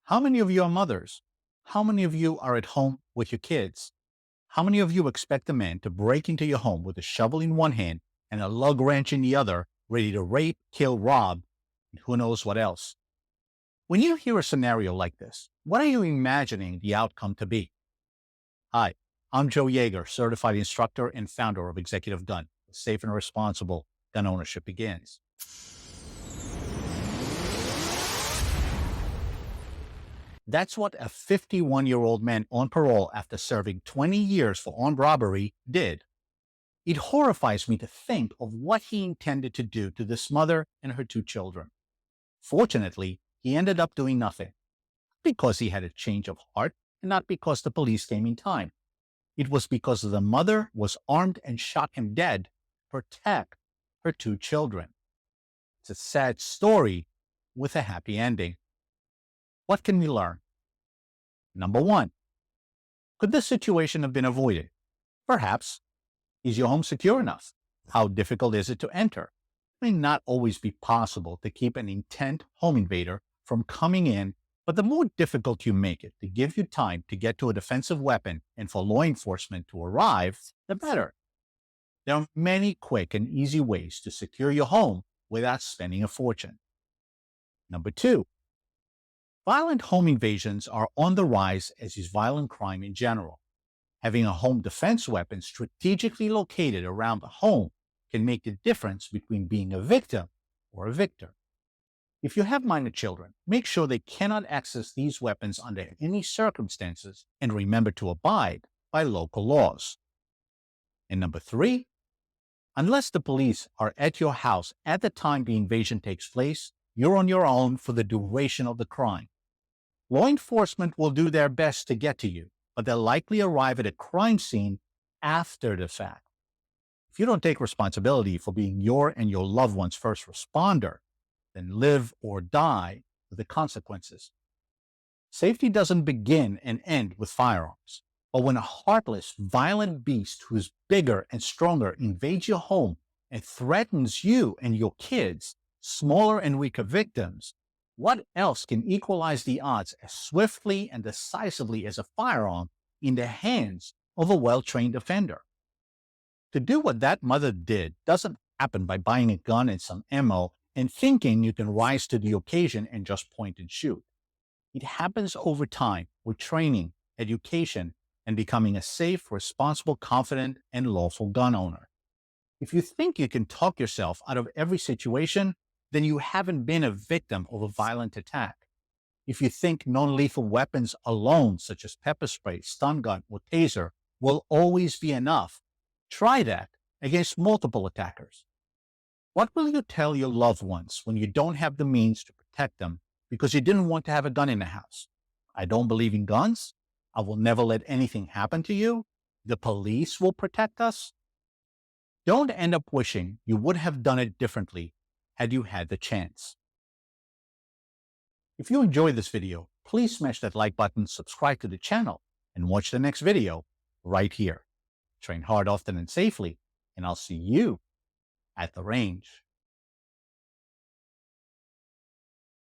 How many of you are mothers? How many of you are at home with your kids? How many of you expect a man to break into your home with a shovel in one hand and a lug wrench in the other, ready to rape, kill, rob, and who knows what else? When you hear a scenario like this, what are you imagining the outcome to be? Hi, I'm Joe Yeager, certified instructor and founder of Executive Gun. Safe and responsible gun ownership begins. That's what a 51-year-old man on parole after serving 20 years for armed robbery did. It horrifies me to think of what he intended to do to this mother and her two children. Fortunately, he ended up doing nothing. Because he had a change of heart and not because the police came in time. It was because the mother was armed and shot him dead to protect her two children. It's a sad story with a happy ending. What can we learn? Number one, could this situation have been avoided? Perhaps. Is your home secure enough? How difficult is it to enter? It may not always be possible to keep an intent home invader from coming in, but the more difficult you make it to give you time to get to a defensive weapon and for law enforcement to arrive, the better. There are many quick and easy ways to secure your home without spending a fortune. Number two, violent home invasions are on the rise, as is violent crime in general. Having a home defense weapon strategically located around the home can make the difference between being a victim or a victor. If you have minor children, make sure they cannot access these weapons under any circumstances and remember to abide by local laws. And number three, unless the police are at your house at the time the invasion takes place, you're on your own for the duration of the crime. Law enforcement will do their best to get to you, but they'll likely arrive at a crime scene after the fact. If you don't take responsibility for being your and your loved one's first responder, then live or die with the consequences. Safety doesn't begin and end with firearms, but when a heartless, violent beast who's bigger and stronger invades your home and threatens you and your kids, smaller and weaker victims, what else can equalize the odds as swiftly and decisively as a firearm in the hands of a well-trained offender? To do what that mother did doesn't happen by buying a gun and some ammo and thinking you can rise to the occasion and just point and shoot. It happens over time with training, education, and becoming a safe, responsible, confident, and lawful gun owner. If you think you can talk yourself out of every situation, then you haven't been a victim of a violent attack. If you think non-lethal weapons alone, such as pepper spray, stun gun, or taser, will always be enough, try that against multiple attackers. What will you tell your loved ones when you don't have the means to protect them because you didn't want to have a gun in the house? I don't believe in guns. I will never let anything happen to you. The police will protect us. Don't end up wishing you would have done it differently had you had the chance. If you enjoyed this video, please smash that like button, subscribe to the channel, and watch the next video right here. Train hard, often, and safely, and I'll see you at the range.